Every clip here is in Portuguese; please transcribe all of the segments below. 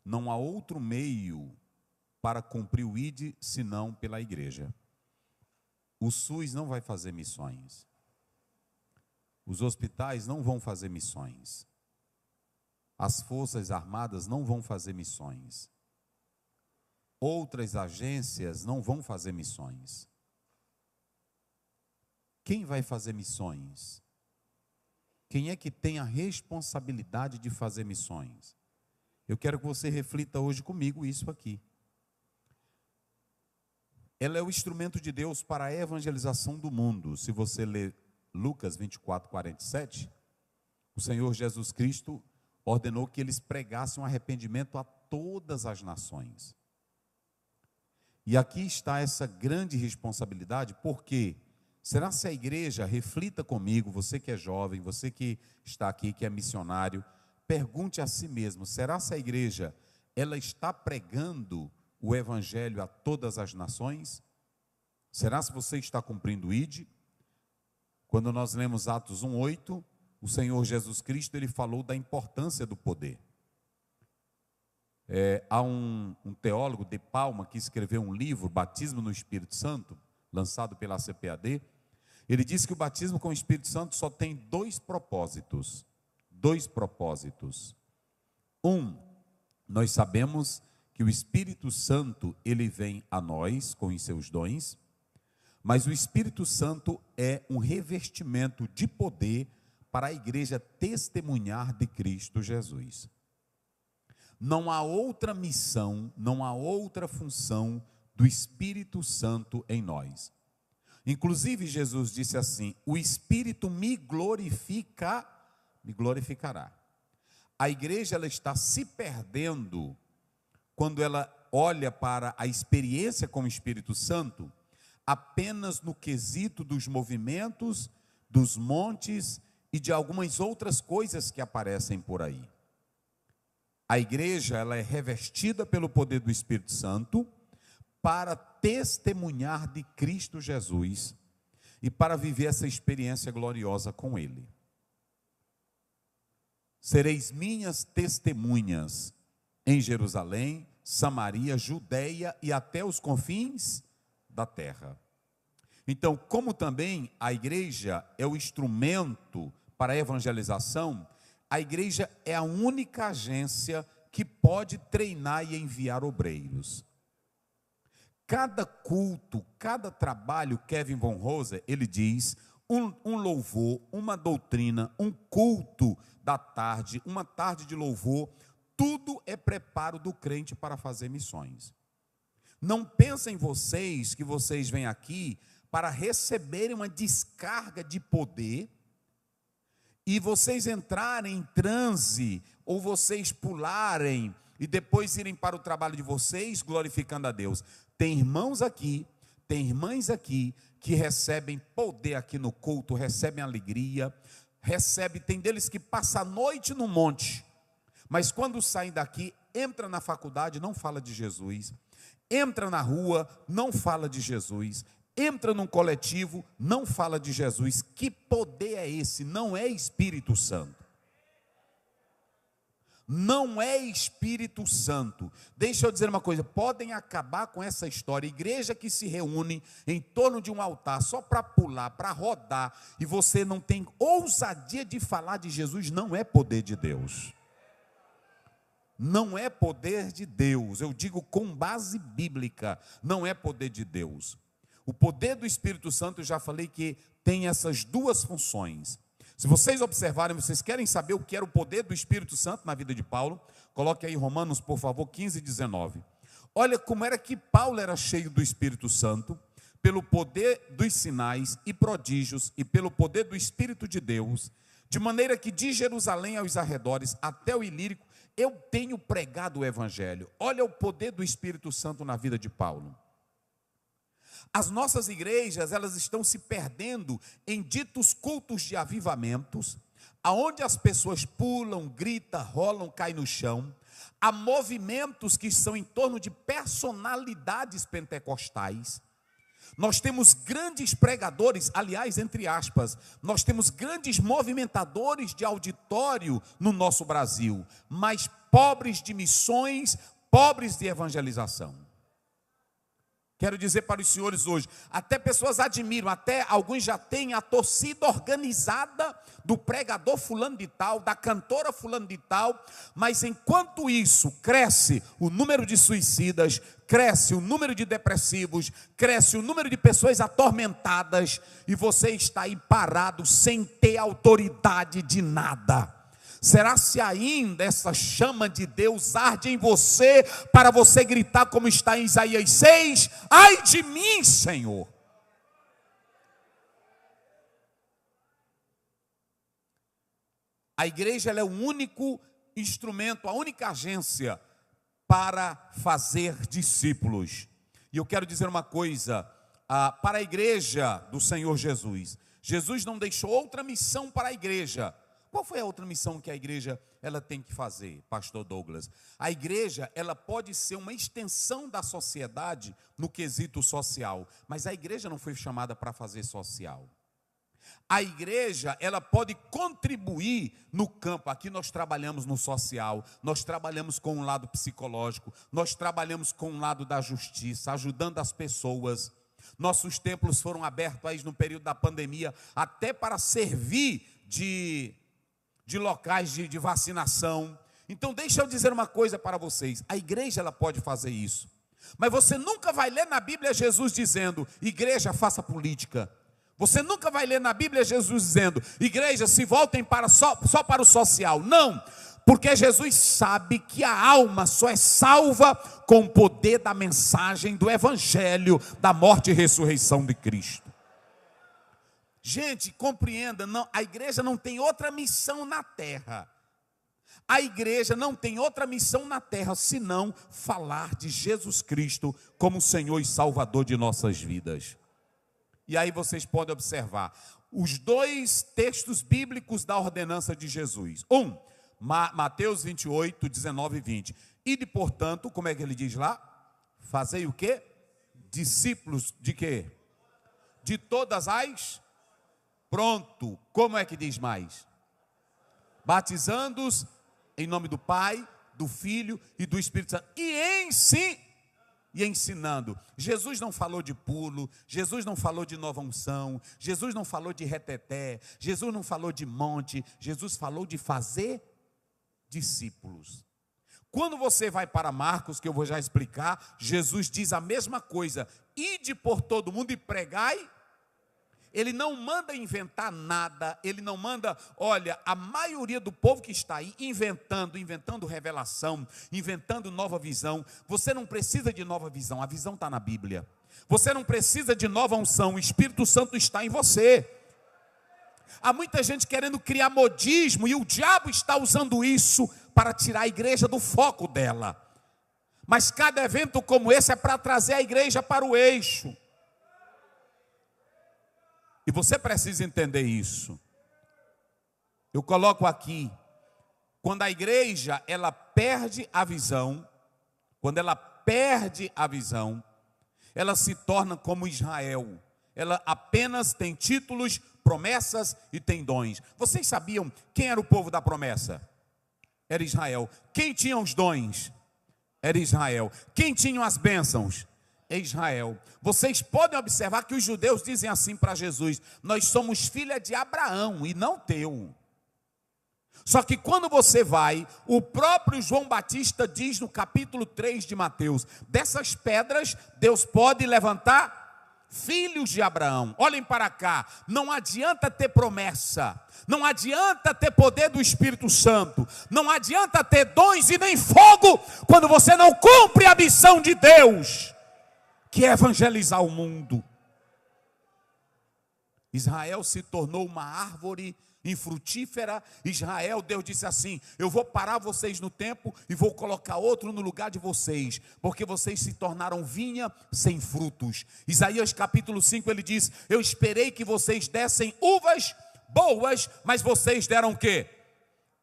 não há outro meio para cumprir o ID senão pela igreja. O SUS não vai fazer missões. Os hospitais não vão fazer missões. As Forças Armadas não vão fazer missões. Outras agências não vão fazer missões. Quem vai fazer missões? Quem é que tem a responsabilidade de fazer missões? Eu quero que você reflita hoje comigo isso aqui. Ela é o instrumento de Deus para a evangelização do mundo. Se você ler Lucas 24, 47, o Senhor Jesus Cristo ordenou que eles pregassem um arrependimento a todas as nações. E aqui está essa grande responsabilidade, porque será se a igreja, reflita comigo, você que é jovem, você que está aqui, que é missionário, pergunte a si mesmo, será se a igreja, ela está pregando o evangelho a todas as nações? Será se você está cumprindo o ID? Quando nós lemos Atos 1:8, o Senhor Jesus Cristo, ele falou da importância do poder. Há um teólogo de Palma que escreveu um livro, Batismo no Espírito Santo, lançado pela CPAD. Ele diz que o batismo com o Espírito Santo só tem dois propósitos. Nós sabemos que o Espírito Santo, ele vem a nós com os seus dons, mas o Espírito Santo é um revestimento de poder para a igreja testemunhar de Cristo Jesus. Não há outra missão, não há outra função do Espírito Santo em nós. Inclusive Jesus disse assim: o Espírito me glorificará. A igreja, ela está se perdendo quando ela olha para a experiência com o Espírito Santo apenas no quesito dos movimentos, dos montes e de algumas outras coisas que aparecem por aí. A igreja, ela é revestida pelo poder do Espírito Santo para testemunhar de Cristo Jesus e para viver essa experiência gloriosa com Ele. Sereis minhas testemunhas em Jerusalém, Samaria, Judeia e até os confins da terra. Então, como também a igreja é o instrumento para a evangelização, a igreja é a única agência que pode treinar e enviar obreiros. Cada culto, cada trabalho, Kevin Von Roser, ele diz, um louvor, uma doutrina, um culto da tarde, uma tarde de louvor, tudo é preparo do crente para fazer missões. Não pensem vocês que vocês vêm aqui para receberem uma descarga de poder e vocês entrarem em transe, ou vocês pularem e depois irem para o trabalho de vocês, glorificando a Deus. Tem irmãos aqui, tem irmãs aqui, que recebem poder aqui no culto, recebem alegria, tem deles que passam a noite no monte, mas quando saem daqui, entra na faculdade, não fala de Jesus, entra na rua, não fala de Jesus, entra num coletivo, não fala de Jesus. Que poder é esse? Não é Espírito Santo. Não é Espírito Santo. Deixa eu dizer uma coisa, podem acabar com essa história, igreja que se reúne em torno de um altar só para pular, para rodar, e você não tem ousadia de falar de Jesus, não é poder de Deus. Não é poder de Deus, eu digo com base bíblica, não é poder de Deus. O poder do Espírito Santo, eu já falei que tem essas duas funções. Se vocês observarem, vocês querem saber o que era o poder do Espírito Santo na vida de Paulo? Coloque aí Romanos, por favor, 15, 19. Olha como era que Paulo era cheio do Espírito Santo, pelo poder dos sinais e prodígios e pelo poder do Espírito de Deus, de maneira que de Jerusalém aos arredores, até o Ilírico, eu tenho pregado o Evangelho. Olha o poder do Espírito Santo na vida de Paulo. As nossas igrejas, elas estão se perdendo em ditos cultos de avivamentos, aonde as pessoas pulam, gritam, rolam, caem no chão. Há movimentos que são em torno de personalidades pentecostais. Nós temos grandes pregadores, aliás, entre aspas, nós temos grandes movimentadores de auditório no nosso Brasil, mas pobres de missões, pobres de evangelização. Quero dizer para os senhores hoje, até pessoas admiram, até alguns já têm a torcida organizada do pregador fulano de tal, da cantora fulano de tal, mas enquanto isso cresce o número de suicidas, cresce o número de depressivos, cresce o número de pessoas atormentadas, e você está aí parado sem ter autoridade de nada. Será se ainda essa chama de Deus arde em você, para você gritar como está em Isaías 6, ai de mim, Senhor. A igreja ela é o único instrumento, a única agência para fazer discípulos. E eu quero dizer uma coisa, para a igreja do Senhor Jesus, Jesus não deixou outra missão para a igreja. Qual foi a outra missão que a igreja ela tem que fazer, pastor Douglas? A igreja ela pode ser uma extensão da sociedade no quesito social, mas a igreja não foi chamada para fazer social. A igreja ela pode contribuir no campo. Aqui nós trabalhamos no social, nós trabalhamos com um lado psicológico, nós trabalhamos com um lado da justiça, ajudando as pessoas. Nossos templos foram abertos aí no período da pandemia, até para servir de locais de vacinação. Então deixa eu dizer uma coisa para vocês, a igreja ela pode fazer isso, mas você nunca vai ler na Bíblia Jesus dizendo, igreja faça política. Você nunca vai ler na Bíblia Jesus dizendo, igreja se voltem só para o social. Não, porque Jesus sabe que a alma só é salva com o poder da mensagem do evangelho, da morte e ressurreição de Cristo. Gente, compreenda, não, a igreja não tem outra missão na terra. A igreja não tem outra missão na terra, senão falar de Jesus Cristo como Senhor e Salvador de nossas vidas. E aí vocês podem observar os dois textos bíblicos da ordenança de Jesus. Mateus 28, 19 e 20. Ide, portanto, como é que ele diz lá? Fazei o quê? Discípulos de quê? De todas as... Pronto, como é que diz mais? Batizando-os em nome do Pai, do Filho e do Espírito Santo. E ensinando. Jesus não falou de pulo, Jesus não falou de nova unção, Jesus não falou de reteté, Jesus não falou de monte, Jesus falou de fazer discípulos. Quando você vai para Marcos, que eu vou já explicar, Jesus diz a mesma coisa, ide por todo mundo e pregai. Ele não manda inventar nada, ele não manda, olha, a maioria do povo que está aí inventando revelação, inventando nova visão. Você não precisa de nova visão, a visão está na Bíblia. Você não precisa de nova unção, o Espírito Santo está em você. Há muita gente querendo criar modismo e o diabo está usando isso para tirar a igreja do foco dela. Mas cada evento como esse é para trazer a igreja para o eixo. E você precisa entender isso. Eu coloco aqui, quando a igreja ela perde a visão, ela se torna como Israel. Ela apenas tem títulos, promessas e tem dons. Vocês sabiam quem era o povo da promessa? Era Israel. Quem tinha os dons? Era Israel. Quem tinha as bênçãos? É Israel. Vocês podem observar que os judeus dizem assim para Jesus, nós somos filha de Abraão e não teu. Só que quando você vai, o próprio João Batista diz no capítulo 3 de Mateus, dessas pedras Deus pode levantar filhos de Abraão. Olhem para cá, não adianta ter promessa, não adianta ter poder do Espírito Santo, não adianta ter dons e nem fogo, quando você não cumpre a missão de Deus, que é evangelizar o mundo. Israel se tornou uma árvore infrutífera. Israel, Deus disse assim, eu vou parar vocês no tempo e vou colocar outro no lugar de vocês, porque vocês se tornaram vinha sem frutos. Isaías capítulo 5 ele diz, eu esperei que vocês dessem uvas boas, mas vocês deram o quê?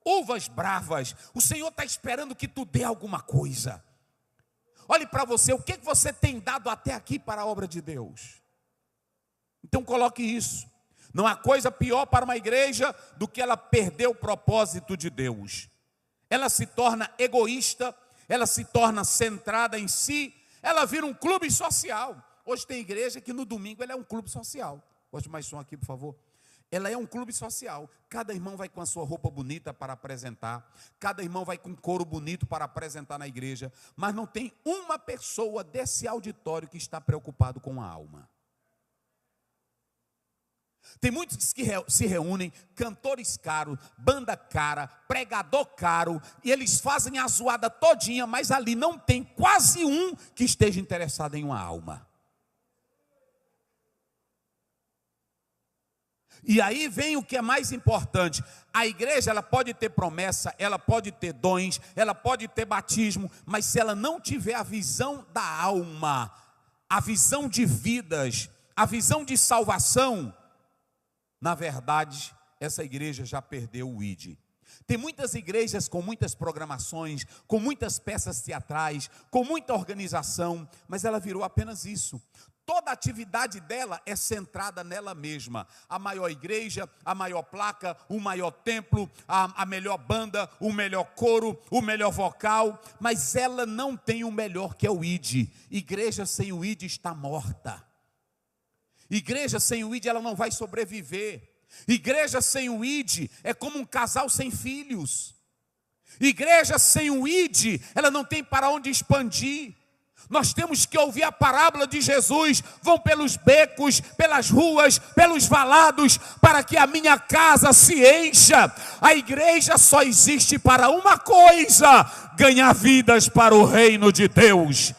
Uvas bravas. O Senhor está esperando que tu dê alguma coisa. Olhe para você, o que você tem dado até aqui para a obra de Deus? Então coloque isso. Não há coisa pior para uma igreja do que ela perder o propósito de Deus. ela se torna egoísta, ela se torna centrada em si, ela vira um clube social. Hoje tem igreja que no domingo ela é um clube social. Bote mais som aqui, por favor. Ela é um clube social. Cada irmão vai com a sua roupa bonita para apresentar. Cada irmão vai com um couro bonito para apresentar na igreja. Mas não tem uma pessoa desse auditório que está preocupado com a alma. Tem muitos que se reúnem, cantores caros, banda cara, pregador caro, e eles fazem a zoada todinha, mas ali não tem quase um que esteja interessado em uma alma. E aí vem o que é mais importante. A igreja, ela pode ter promessa, ela pode ter dons, ela pode ter batismo, mas se ela não tiver a visão da alma, a visão de vidas, a visão de salvação, na verdade, essa igreja já perdeu o ID. Tem muitas igrejas com muitas programações, com muitas peças teatrais, com muita organização, mas ela virou apenas isso. Toda a atividade dela é centrada nela mesma. A maior igreja, a maior placa, o maior templo, a melhor banda, o melhor coro, o melhor vocal, mas ela não tem o melhor, que é o ID. Igreja sem o ID está morta. Igreja sem o ID, ela não vai sobreviver. Igreja sem o ID é como um casal sem filhos. Igreja sem o ID, ela não tem para onde expandir. Nós temos que ouvir a parábola de Jesus: vão pelos becos, pelas ruas, pelos valados, para que a minha casa se encha. A igreja só existe para uma coisa: ganhar vidas para o reino de Deus.